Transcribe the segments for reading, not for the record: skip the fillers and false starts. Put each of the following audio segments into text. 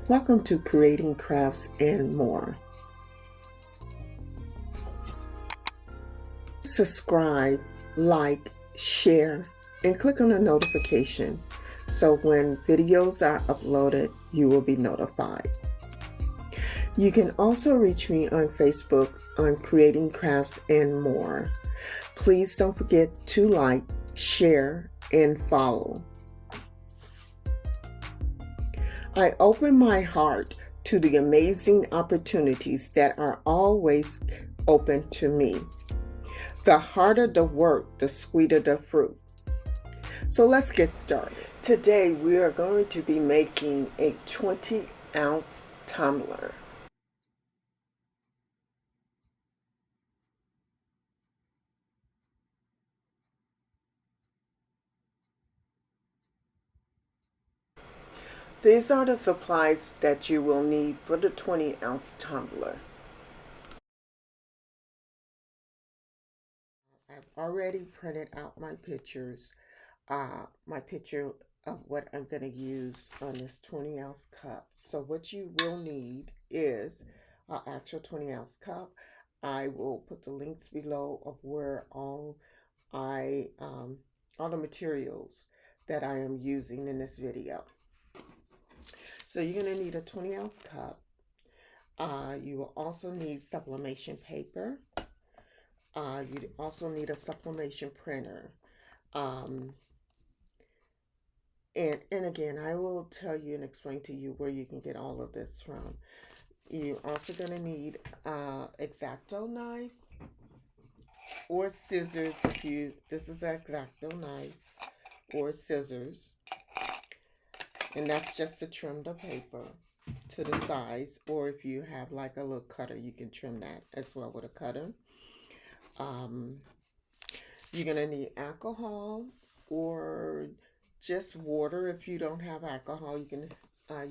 Welcome to Creating Crafts and More. Subscribe, like, share, and click on the notification so when videos are uploaded, you will be notified. You can also reach me on Facebook on Creating Crafts and More. Please don't forget to like, share, and follow. I open my heart to the amazing opportunities that are always open to me. The harder the work, the sweeter the fruit. So let's get started. Today we are going to be making a 20-ounce tumbler. These are the supplies that you will need for the 20-ounce tumbler. I've already printed out my pictures, my picture of what I'm going to use on this 20-ounce cup. So what you will need is an actual 20-ounce cup. I will put the links below of where all the materials that I am using in this video. So you're going to need a 20-ounce cup. You will also need sublimation paper. You also need a sublimation printer. And again, I will tell you and explain to you where you can get all of this from. You're also going to need X-Acto knife or scissors. This is an X-Acto knife or scissors. And that's just to trim the paper to the size, or if you have like a little cutter, you can trim that as well with a cutter. You're going to need alcohol or just water. If you don't have alcohol, you can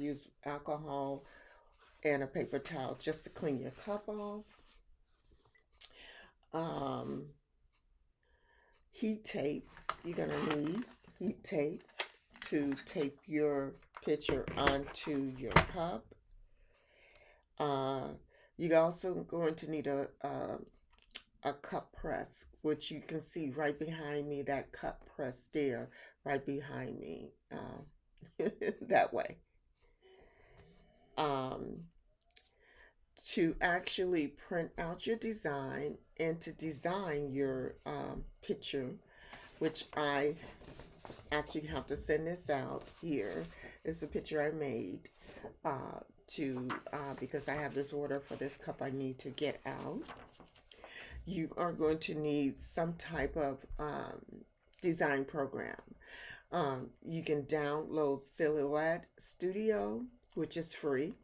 use alcohol and a paper towel just to clean your cup off. Heat tape. You're going to need heat tape to tape your picture onto your cup. You're also going to need a cup press, which you can see right behind me, that cup press there, right behind me, that way. To actually print out your design and to design your picture, which I actually have to send this out here. It's a picture I made because I have this order for this cup I need to get out. You are going to need some type of design program. You can download Silhouette Studio, which is free,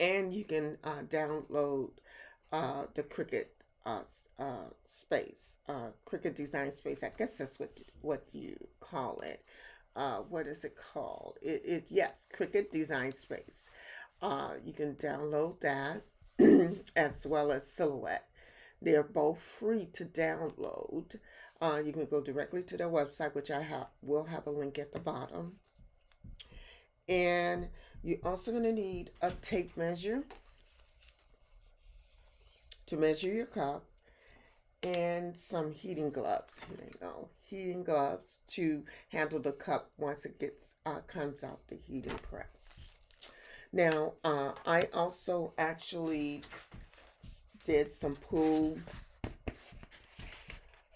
and you can download the Cricut Space, Cricut Design Space. I guess that's what you call it. What is it called? Yes, Cricut Design Space. You can download that as well as Silhouette. They're both free to download. You can go directly to their website, which will have a link at the bottom. And you're also going to need a tape measure to measure your cup, and some heating gloves. Here they go. Heating gloves to handle the cup once it comes out the heating press. Now, I also actually did some pool,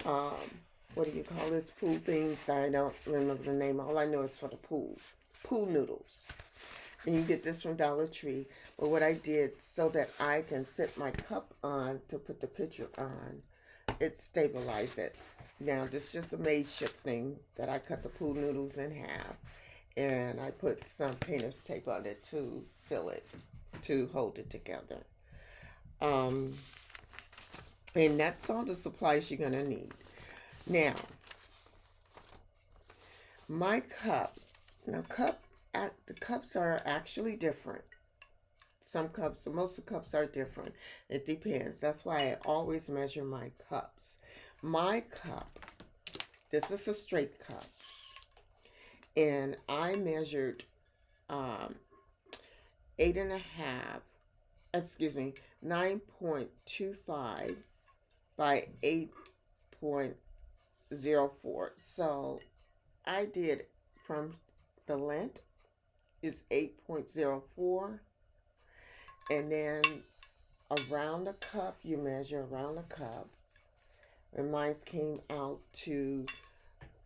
what do you call this, pool things? I don't remember the name. All I know is for the pool noodles. And you get this from Dollar Tree. But what I did so that I can sit my cup on to put the picture on, it stabilized it. Now, this is just a makeshift thing that I cut the pool noodles in half. And I put some painter's tape on it to seal it, to hold it together. And that's all the supplies you're going to need. Now, my cup. Now, the cups are actually different. Most of the cups are different. It depends. That's why I always measure my cups. My cup, this is a straight cup. And I measured 9.25 by 8.04. So I did from the length is 8.04, and then around the cup, you measure around the cup, and mine came out to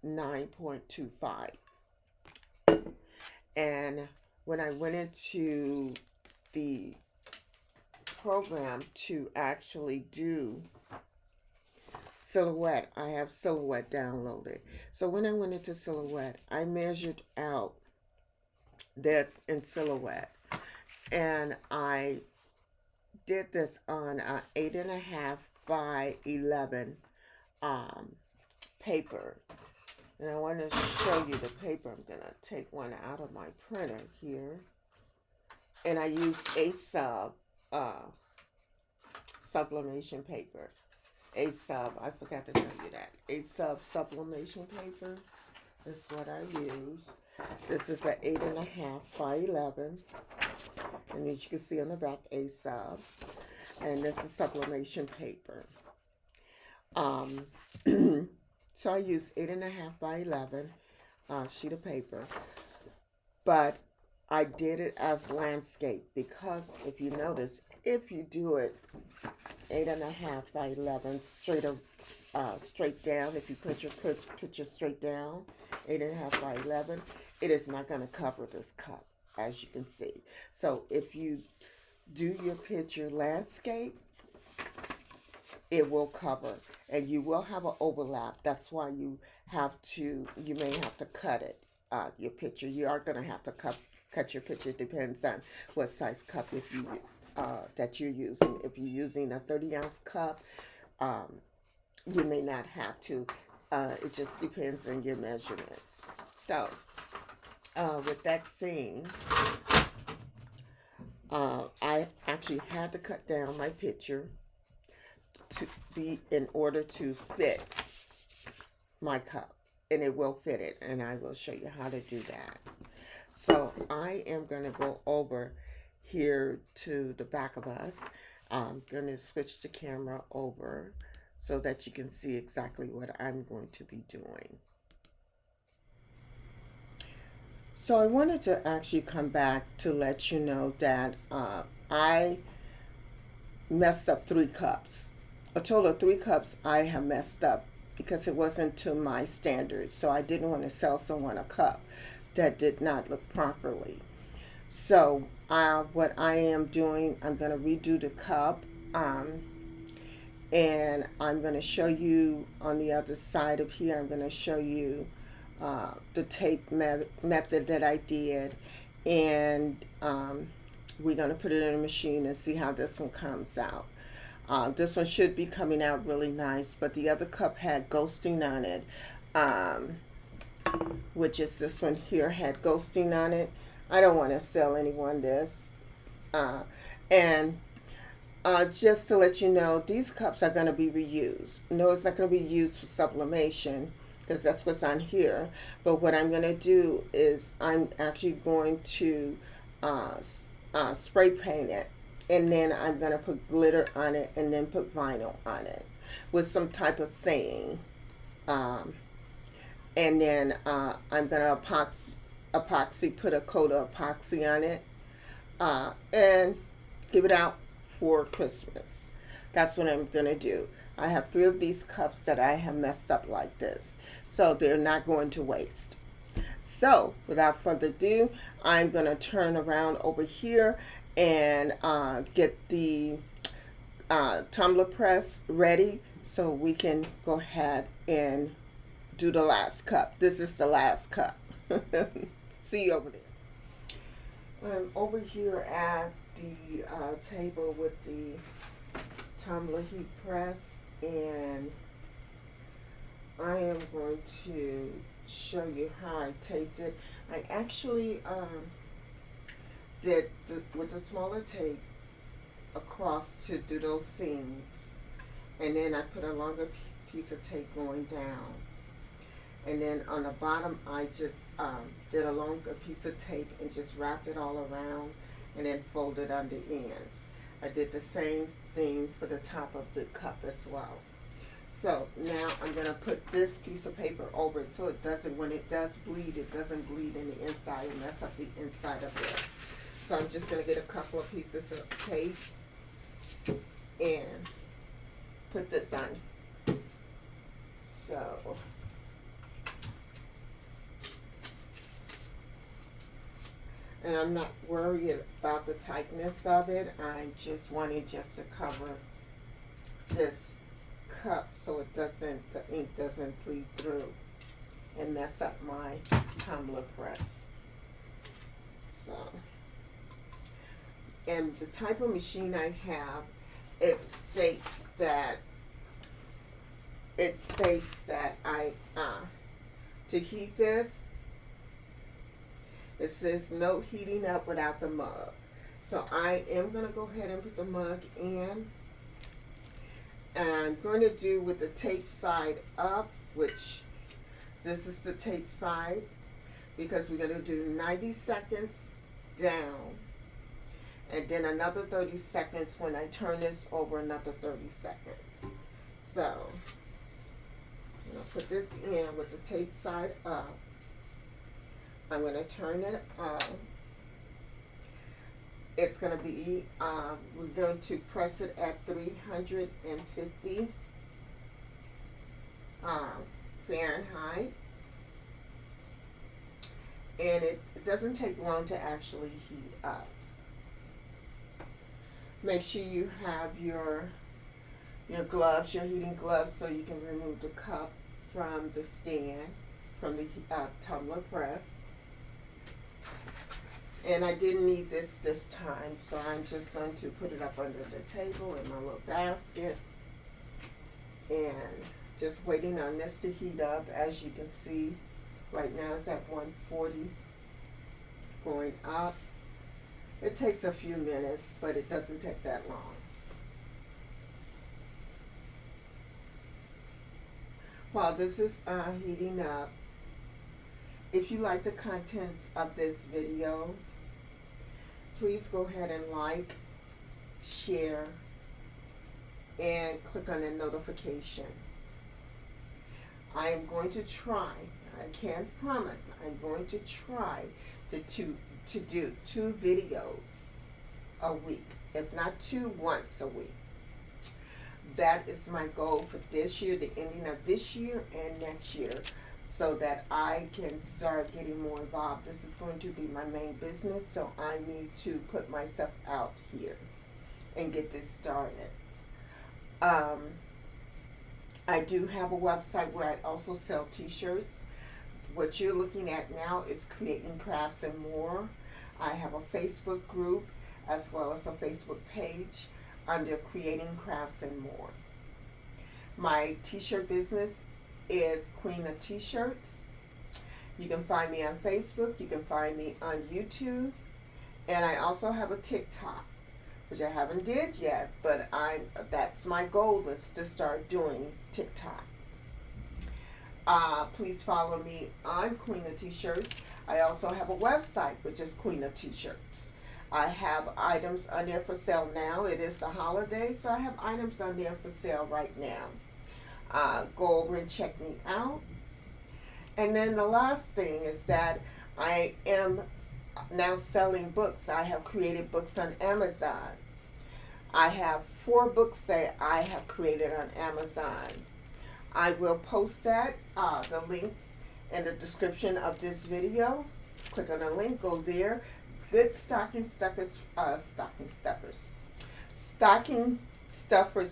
9.25. And when I went into the program to actually do Silhouette, I have Silhouette downloaded. So when I went into Silhouette, I measured out this in Silhouette, and I did this on an 8.5 by 11 paper. And I want to show you the paper. I'm going to take one out of my printer here. And I used a sublimation paper. I forgot to tell you that. A sublimation paper is what I use. This is an 8.5 by 11. And as you can see on the back, a sub. And this is sublimation paper. So I use 8.5 by 11 sheet of paper, but I did it as landscape because if you notice, if you do it 8.5 by 11 straight down, if you put your picture straight down, 8.5 by 11, it is not going to cover this cup, as you can see. So if you do your picture landscape, it will cover, and you will have an overlap. That's why you may have to cut it, your picture. You are going to have to cut your picture. It depends on what size cup that you're using. If you're using a 30-ounce cup, you may not have to. It just depends on your measurements. So, with that saying, I actually had to cut down my picture in order to fit my cup, and it will fit it, and I will show you how to do that. So I am going to go over here to the back of us. I'm going to switch the camera over so that you can see exactly what I'm going to be doing. So I wanted to actually come back to let you know that I messed up 3 cups. A total of 3 cups I have messed up because it wasn't to my standards. So I didn't want to sell someone a cup that did not look properly. So what I am doing, I'm going to redo the cup, and I'm going to show you on the other side of here. I'm going to show you the tape method that I did, and we're going to put it in a machine and see how this one comes out. This one should be coming out really nice, but the other cup had ghosting on it, which is this one here had ghosting on it. I don't want to sell anyone this. And just to let you know, these cups are going to be reused. No, it's not going to be used for sublimation because that's what's on here. But what I'm going to do is I'm actually going to spray paint it. And then I'm going to put glitter on it and then put vinyl on it with some type of saying. And then I'm going to put a coat of epoxy on it and give it out for Christmas. That's what I'm going to do. I have 3 of these cups that I have messed up like this. So they're not going to waste. So without further ado, I'm going to turn around over here and get the tumbler press ready so we can go ahead and do the last cup. This is the last cup. See you over there. I'm over here at the table with the tumbler heat press, and I am going to show you how I taped it. I actually did with the smaller tape across to do those seams, and then I put a longer piece of tape going down, and then on the bottom I just did a longer piece of tape and just wrapped it all around, and then fold it on the ends. I did the same thing for the top of the cup as well. So now I'm going to put this piece of paper over it so it doesn't, when it does bleed, it doesn't bleed in the inside and mess up the inside of this. So I'm just going to get a couple of pieces of tape and put this on. So and I'm not worried about the tightness of it. I just wanted to cover this cup so it doesn't, the ink doesn't bleed through and mess up my tumbler press. So, and the type of machine I have, it states that I to heat this, it says no heating up without the mug. So I am going to go ahead and put the mug in. And I'm going to do with the tape side up, which this is the tape side, because we're going to do 90 seconds down. And then another 30 seconds when I turn this over, another 30 seconds. So I'm going to put this in with the tape side up. I'm going to turn it on. It's going to be, we're going to press it at 350 Fahrenheit. And it doesn't take long to actually heat up. Make sure you have your gloves, your heating gloves, so you can remove the cup from the stand, from the tumbler press. And I didn't need this time, so I'm just going to put it up under the table in my little basket. And just waiting on this to heat up. As you can see, right now it's at 140, going up. It takes a few minutes, but it doesn't take that long. While this is heating up, if you like the contents of this video, please go ahead and like, share, and click on the notification. I am going to try, I can't promise, I'm going to try to do 2 videos a week, if not 2 once a week. That is my goal for this year, the ending of this year and next year, so that I can start getting more involved. This is going to be my main business, so I need to put myself out here and get this started. I do have a website where I also sell t-shirts. What you're looking at now is Creating Crafts and More. I have a Facebook group as well as a Facebook page under Creating Crafts and More. My t-shirt business is Queen of T-Shirts. You can find me on Facebook, you can find me on YouTube, and I also have a TikTok, which I haven't did yet, but that's my goal, is to start doing TikTok. Please follow me on Queen of T-Shirts. I also have a website, which is Queen of T-Shirts. I have items on there for sale now. It is a holiday, so I have items on there for sale right now. Go over and check me out. And then the last thing is that I am now selling books. I have created books on Amazon. I have 4 books that I have created on Amazon. I will post that, the links in the description of this video. Click on the link, go there. Good stocking stuffers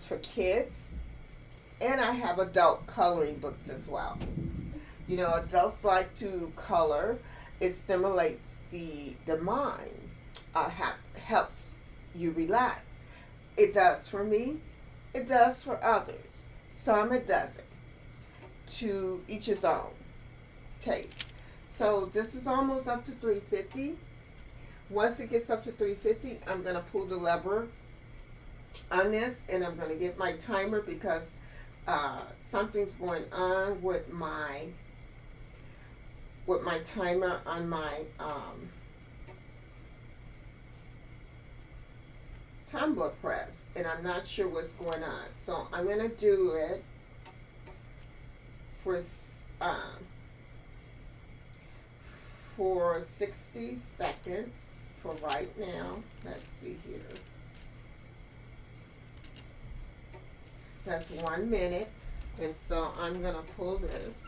for kids. And I have adult coloring books as well. You know, adults like to color. It stimulates the mind, helps you relax. It does for me. It does for others. Some it doesn't. To each his own taste. So this is almost up to 350. Once it gets up to 350, I'm going to pull the lever on this, and I'm going to get my timer because something's going on with my timer on my tumbler press, and I'm not sure what's going on. So I'm going to do it for 60 seconds for right now. Let's see here. That's 1 minute. And so I'm going to pull this.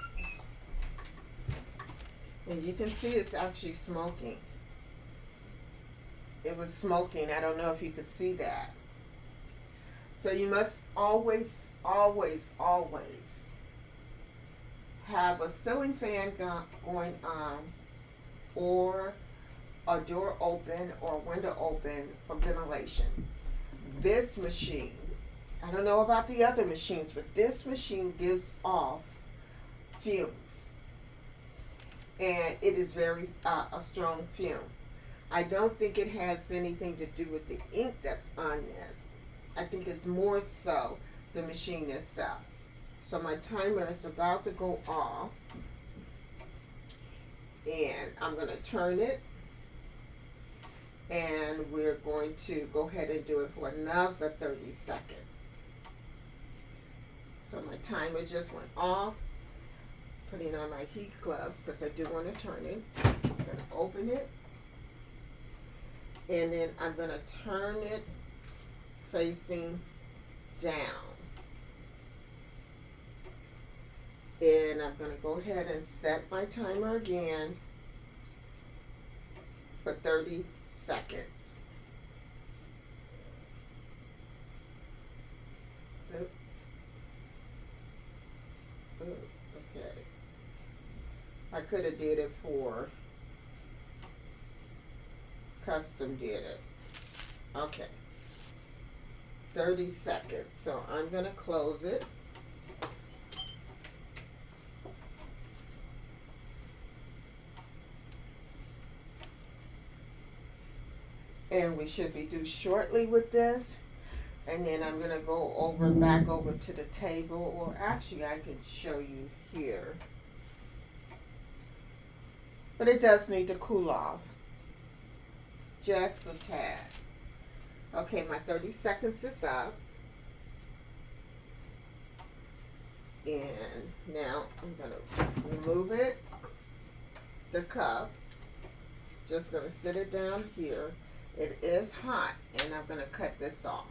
And you can see it's actually smoking. It was smoking. I don't know if you could see that. So you must always, always, always have a ceiling fan going on, or a door open or a window open for ventilation. This machine, I don't know about the other machines, but this machine gives off fumes. And it is very a strong fume. I don't think it has anything to do with the ink that's on this. I think it's more so the machine itself. So my timer is about to go off. And I'm going to turn it. And we're going to go ahead and do it for another 30 seconds. So my timer just went off. Putting on my heat gloves because I do want to turn it. I'm going to open it. And then I'm going to turn it facing down. And I'm going to go ahead and set my timer again for 30 seconds. Oop. Oop. Okay. I could have did it for custom did it. Okay. 30 seconds. So I'm going to close it. And we should be due shortly with this. And then I'm going to go back over to the table, or actually I can show you here. But it does need to cool off. Just a tad. Okay, my 30 seconds is up. And now I'm going to remove it, the cup. Just going to sit it down here. It is hot, and I'm going to cut this off.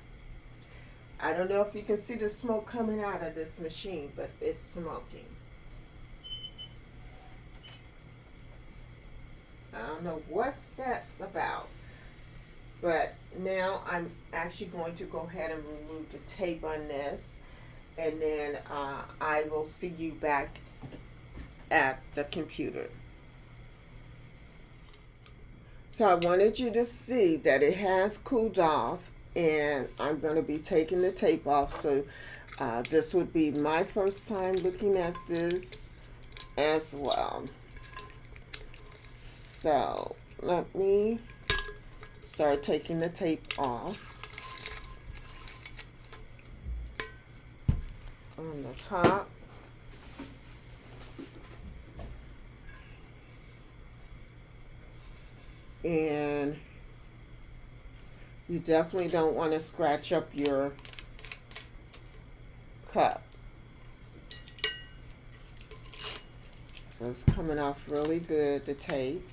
I don't know if you can see the smoke coming out of this machine, but it's smoking. I don't know what that's about. But now I'm actually going to go ahead and remove the tape on this. And then I will see you back at the computer. So I wanted you to see that it has cooled off. And I'm going to be taking the tape off. So this would be my first time looking at this as well. So let me start taking the tape off on the top. And you definitely don't want to scratch up your cup. So it's coming off really good, the tape.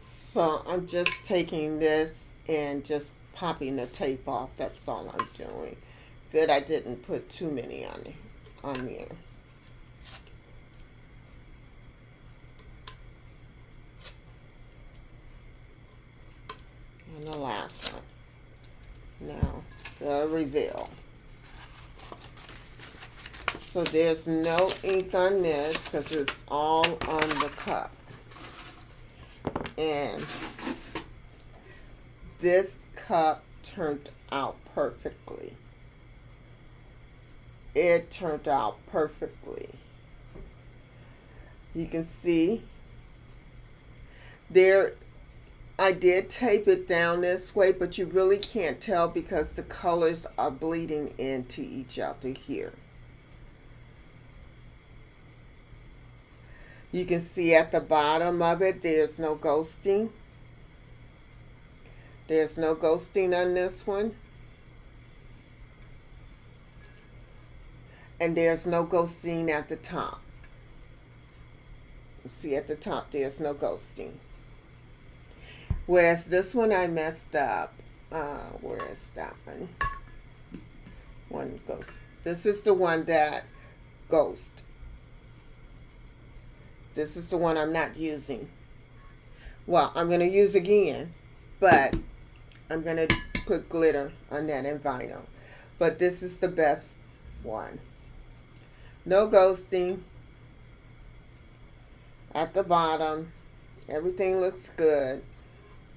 So I'm just taking this and just popping the tape off. That's all I'm doing. Good, I didn't put too many on there. And the last one. Now, the reveal. So there's no ink on this because it's all on the cup. And this cup turned out perfectly. it turned out perfectly. You can see there, I did tape it down this way, but you really can't tell because the colors are bleeding into each other here. You can see at the bottom of it, there's no ghosting. There's no ghosting on this one. And there's no ghosting at the top. You see at the top, there's no ghosting. Whereas this one I messed up. Where is that one? One ghost. This is the one that ghost. This is the one I'm not using. Well, I'm going to use again, but I'm going to put glitter on that in vinyl. But this is the best one. No ghosting. At the bottom, everything looks good.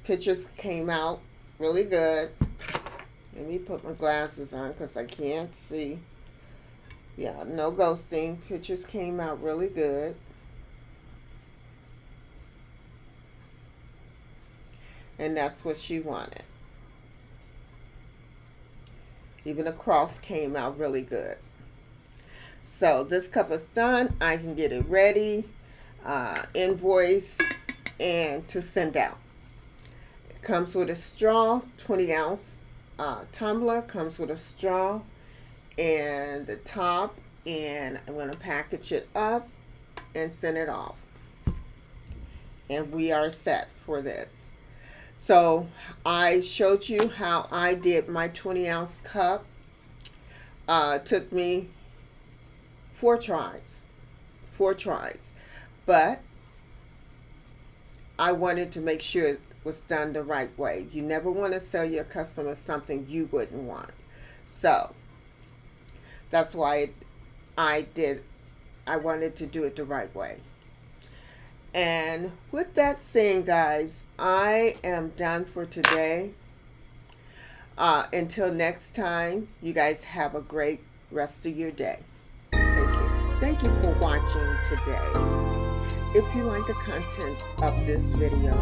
Pictures came out really good. Let me put my glasses on because I can't see. Yeah, no ghosting. Pictures came out really good. And that's what she wanted. Even the cross came out really good. So this cup is done. I can get it ready, invoice, and to send out. It comes with a straw, 20-ounce tumbler. Comes with a straw and the top. And I'm going to package it up and send it off. And we are set for this. So I showed you how I did my 20-ounce cup. Took me 4 tries. But I wanted to make sure it was done the right way. You never want to sell your customers something you wouldn't want. So that's why I wanted to do it the right way. And with that saying, guys, I am done for today. Until next time, you guys have a great rest of your day. Take care. Thank you for watching today. If you like the contents of this video,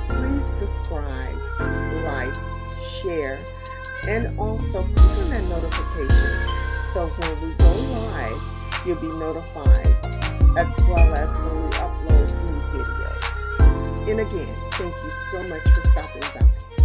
please subscribe, like, share, and also click on that notification so when we go live, you'll be notified, as well as when we upload new videos. And again, thank you so much for stopping by.